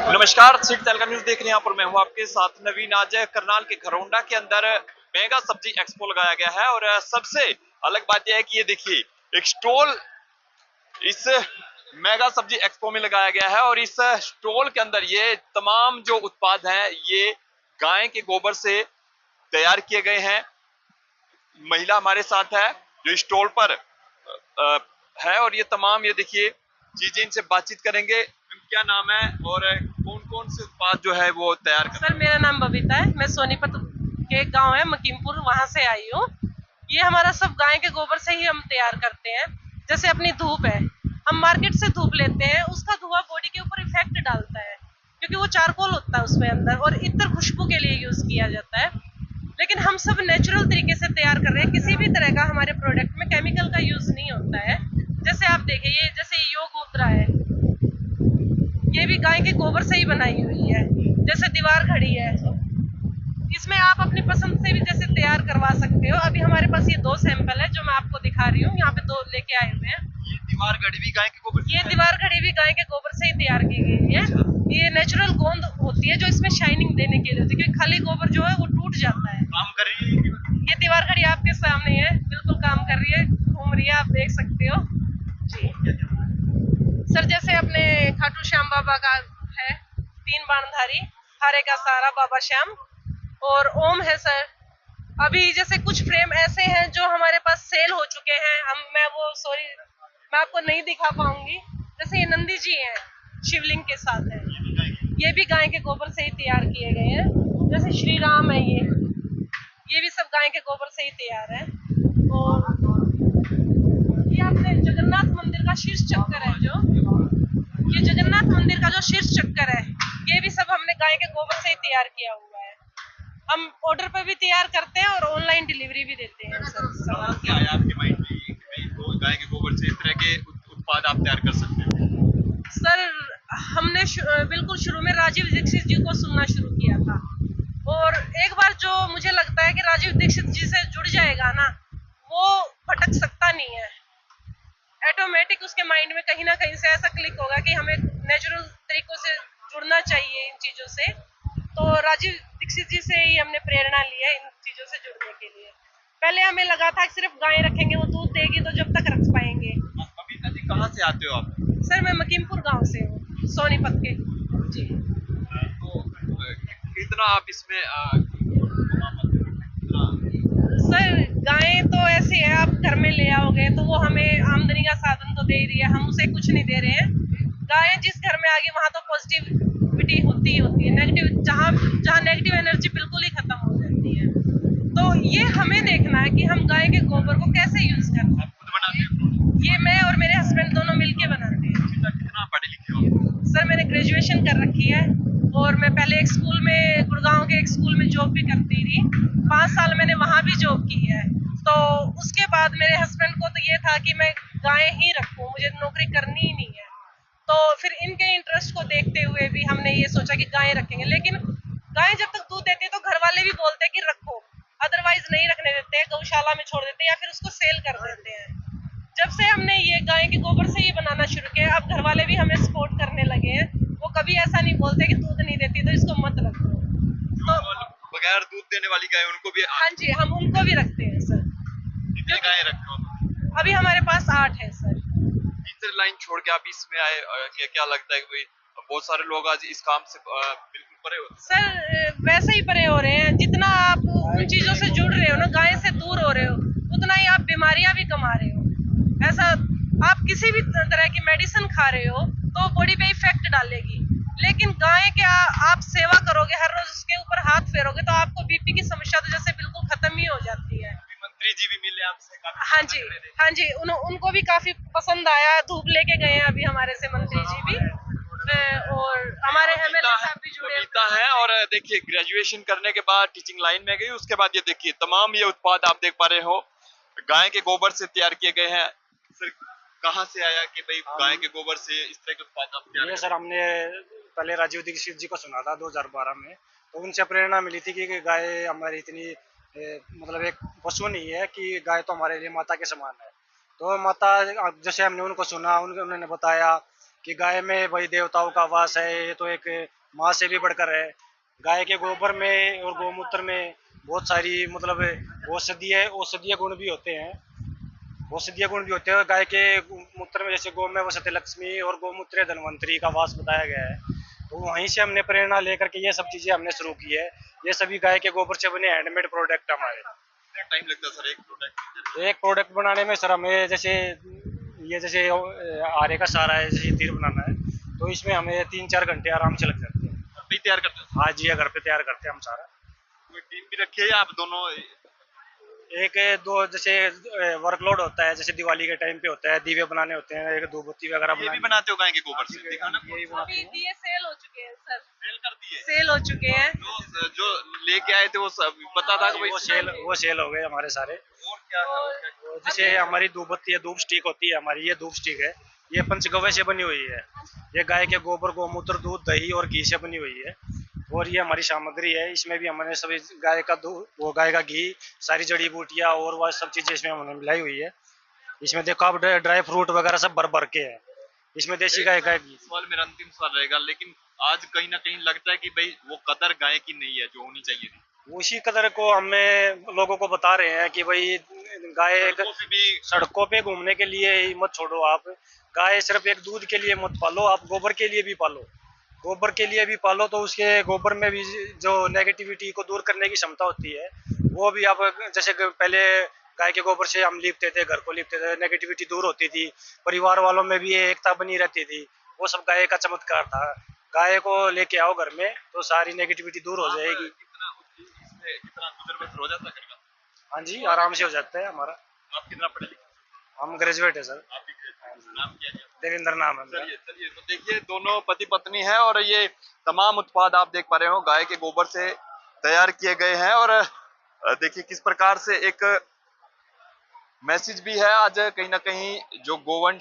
नमस्कार, city Telugu news देख रहे हैं। यहाँ पर मैं हूँ आपके साथ नवीन। आज करनाल के घरौंडा के अंदर मेगा सब्जी एक्सपो लगाया गया है और सबसे अलग बात यह है कि ये देखिए एक स्टॉल इस मेगा सब्जी एक्सपो में लगाया गया है और इस स्टॉल के अंदर ये तमाम जो उत्पाद हैं ये गाय के गोबर से तैयार किए गए हैं। महिला हमारे साथ है जो स्टॉल पर है और ये तमाम ये देखिए चीजें इनसे बातचीत करेंगे। क्या नाम है और कौन कौन से उत्पाद जो है वो तैयार कर? सर मेरा नाम बबीता है। मैं सोनीपत के गांव है मकीमपुर, वहां से आई हूँ। ये हमारा सब गाय के गोबर से ही हम तैयार करते हैं। जैसे अपनी धूप है, हम मार्केट से धूप लेते हैं, उसका धुआं बॉडी के ऊपर इफेक्ट डालता है क्योंकि वो चारकोल होता है उसमें अंदर, और इत्र खुशबू के लिए यूज किया जाता है। लेकिन हम सब नेचुरल तरीके से तैयार कर रहे हैं। किसी भी तरह का हमारे प्रोडक्ट में केमिकल का यूज नहीं होता है। जैसे आप देखिए, ये जैसे योग मुद्रा है, ये भी गाय के गोबर से ही बनाई हुई है। जैसे दीवार घड़ी है, इसमें आप अपनी पसंद से भी जैसे तैयार करवा सकते हो। अभी हमारे पास ये 2 सैंपल है जो मैं आपको दिखा रही हूँ। यहाँ पे 2 लेके आए हुए हैं। ये दीवार घड़ी भी गाय के गोबर से? ये दीवार घड़ी भी गाय के गोबर से ही तैयार की गई है। ये नेचुरल गोंद होती है जो इसमें शाइनिंग देने के लिए होती है, क्योंकि खाली गोबर जो है वो टूट जाता है। काम कर रही है ये दीवार घड़ी आपके सामने है, बिल्कुल काम कर रही है, घूम रही है, आप देख सकते हो जी। सर जैसे अपने खाटू श्याम बाबा का है 3 बाणधारी, हारे का सारा बाबा श्याम, और ओम है सर। अभी जैसे कुछ फ्रेम ऐसे हैं जो हमारे पास सेल हो चुके हैं, मैं आपको नहीं दिखा पाऊंगी। जैसे ये नंदी जी हैं, शिवलिंग के साथ है, ये भी गाय के गोबर से ही तैयार किए गए हैं। जैसे श्री राम है, ये भी सब गाय के गोबर से ही तैयार है। और ये अपने जगन्नाथ मंदिर का शीर्ष चक्कर है, ये जगन्नाथ मंदिर का जो शीर्ष चक्कर है, ये भी सब हमने गाय के गोबर से ही तैयार किया हुआ है। हम ऑर्डर पर भी तैयार करते हैं और ऑनलाइन डिलीवरी भी देते हैं सर। क्या है आपके माइंड में ये कि भाई गाय के गोबर से इस तरह के उत्पाद आप तैयार कर सकते हैं? सर हमने बिल्कुल शुरू में राजीव दीक्षित जी को सुनना शुरू किया था, और एक बार जो मुझे लगता है कि राजीव दीक्षित जी से जुड़ जाएगा ना, वो भटक सकता नहीं है। ऑटोमेटिक उसके माइंड में कहीं ना कहीं से ऐसा क्लिक होगा कि हमें नेचुरल तरीकों से जुड़ना चाहिए इन चीजों से। तो राजीव दीक्षित जी से ही हमने प्रेरणा ली है इन चीजों से जुड़ने के लिए। पहले हमें लगा था कि सिर्फ गाय रखेंगे, वो दूध देगी तो जब तक रख पाएंगे। बबीता जी कहाँ से आते हो आप? सर मैं मकीमपुर गांव से हूँ, सोनीपत के जी। तो कितना आप इसमें सर गाय तो ऐसी है, आप घर में ले आओगे तो वो हमें आमदनी का साधन तो दे रही है, हम उसे कुछ नहीं दे रहे हैं। गाय जिस घर में आ गई वहां तो पॉजिटिविटी होती ही होती है। नेगेटिव जहाँ नेगेटिव एनर्जी बिल्कुल ही खत्म हो जाती है। तो ये हमें देखना है कि हम गाय के गोबर को कैसे यूज करते हैं। आप खुद बनाते हो? ये मैं और मेरे हस्बैंड दोनों मिलके बनाते हैं। कितना पढ़े लिखे हो? सर मैंने ग्रेजुएशन कर रखी है, और मैं पहले एक स्कूल में, गुड़गांव के एक स्कूल में जॉब भी करती थी। 5 साल मैंने वहां भी जॉब की है। तो उसके बाद मेरे हस्बैंड को तो ये था कि मैं गाय ही रखूं, मुझे नौकरी करनी ही नहीं है। तो फिर इनके इंटरेस्ट को देखते हुए भी हमने ये सोचा कि गाय रखेंगे। लेकिन गाय जब तक दूध देती है तो घर वाले भी बोलते हैं कि रखो, अदरवाइज नहीं रखने देते हैं, गौशाला में छोड़ देते हैं या फिर उसको सेल कर देते हैं। जब से हमने ये गाय के गोबर से ये बनाना शुरू किया, अब घर वाले भी हमें सपोर्ट करने लगे हैं। वो कभी ऐसा नहीं बोलते कि दूध नहीं देती तो इसको मत रखो। तो बगैर दूध देने वाली गाय उनको भी? हाँ जी, हम उनको भी रखते हैं सर। कितने गाय रखते हो? अभी हमारे पास 8 है सर। टीचर लाइन छोड़ के आप इसमें आए, क्या लगता है कि भाई बहुत सारे लोग आज इस काम से बिल्कुल परे होते हैं? सर वैसे ही परे हो रहे हैं। जितना आप उन चीजों से जुड़ रहे हो ना, गाय से दूर हो रहे हो, उतना ही आप बीमारियां भी कमा रहे हो। ऐसा आप किसी भी तरह की मेडिसिन खा रहे हो तो बॉडी पे इफेक्ट डालेगी, लेकिन गाय के आप सेवा करोगे, हर रोज उसके ऊपर हाथ फेरोगे तो आपको बीपी की समस्या तो जैसे बिल्कुल खत्म ही हो जाती है। मंत्री जी भी मिले आपसे? हाँ जी, हाँ जी, उनको भी काफी पसंद आया। धूप लेके गए हैं अभी हमारे से मंत्री जी भी, और हमारे एमएलए साहब भी जुड़े है। और देखिए ग्रेजुएशन करने के बाद टीचिंग लाइन में गई, उसके बाद ये देखिए तमाम ये उत्पाद आप देख पा रहे हो गाय के गोबर से तैयार किए गए हैं। फिर कहाँ से आया कि भाई गाय के गोबर से इस तरह के उत्पाद आप तैयार? ये सर हमने पहले राजीव दीक्षित जी को सुना था 2012 में, तो उनसे प्रेरणा मिली थी कि गाय हमारी इतनी मतलब एक पशु नहीं है, कि गाय तो हमारे लिए माता के समान है। तो माता, जैसे हमने उनको सुना, उन्होंने बताया कि गाय में भाई देवताओं का वास है, ये तो एक माँ से भी बढ़कर है। गाय के गोबर में और गौमूत्र में बहुत सारी मतलब औषधीय गुण भी होते हैं। औषधीय गुण भी होते हैं। गाय के मूत्र में जैसे गौ में वसते लक्ष्मी और गौमूत्र धनवंतरी का वास बताया गया है। तो वहीं से हमने प्रेरणा लेकर के ये सब चीजें हमने शुरू की है। ये सभी गाय के गोबर से बने हैंडमेड प्रोडक्ट हमारे। कितना टाइम लगता है सर एक प्रोडक्ट? एक प्रोडक्ट बनाने में सर हमें जैसे आरे का सारा है, जैसे तीर बनाना है, तो इसमें हमें 3-4 घंटे आराम से लग जाते हैं। अभी तैयार करते हैं? हाँ जी, घर पे तैयार करते हैं हम सारा। कोई टीम भी रखी है या आप दोनों? एक दो जैसे वर्कलोड होता है, जैसे दिवाली के टाइम पे होता है, दीवे बनाने होते हैं, एक धूपबत्ती वगैरह ये भी बनाते हो गाय के गोबर से? देखा ना, यही बनाते अभी हैं। दिए सेल हो चुके हैं सर, सेल कर दिए। सेल हो चुके हैं। जो लेके आए थे वो सब पता था कि भाई वो सेल हो गए हमारे सारे। और क्या और जैसे हमारी धूपबत्ती है, धूप स्टिक होती है हमारी, ये धूप स्टिक है, ये पंचगव्य से बनी हुई है। ये गाय के गोबर, गौमूत्र, दूध, दही और घी से बनी हुई है। और ये हमारी सामग्री है, इसमें भी हमने सभी गाय का दूध, वो गाय का घी, सारी जड़ी बूटियां और वह सब चीजें इसमें हमने मिलाई हुई है। इसमें देखो आप ड्राई फ्रूट वगैरह सब भर भर के है इसमें, देसी गाय का घी। सवाल मेरा अंतिम सवाल रहेगा, लेकिन आज कहीं ना कहीं लगता है कि भाई वो कदर गाय की नहीं है जो होनी चाहिए थी। उसी कदर को हमें लोगों को बता रहे हैं कि भाई गाय सड़कों पे भी सड़कों पे घूमने के लिए ही मत छोड़ो आप। गाय सिर्फ एक दूध के लिए मत पालो, आप गोबर के लिए भी पालो। गोबर के लिए भी पालो तो उसके गोबर में भी जो नेगेटिविटी को दूर करने की क्षमता होती है, वो भी आप जैसे पहले गाय के गोबर से हम लीपते थे, घर को लीपते थे, नेगेटिविटी दूर होती थी, परिवार वालों में भी एकता बनी रहती थी। वो सब गाय का चमत्कार था। गाय को लेके आओ घर में तो सारी नेगेटिविटी दूर हो जाएगी। कितना गुजर बसर हो जाता है? हाँ जी, आराम से हो जाता है हमारा। आप कितना पढ़े लिखे? हम ग्रेजुएट है सर। आप भी नाम क्या है? देवेंद्र नाम है मेरा। चलिए चलिए, तो देखिए दोनों पति पत्नी है और ये तमाम उत्पाद आप देख पा रहे हो गाय के गोबर से तैयार किए गए हैं। और देखिए किस प्रकार से एक मैसेज भी है आज कहीं ना कहीं जो गोवंश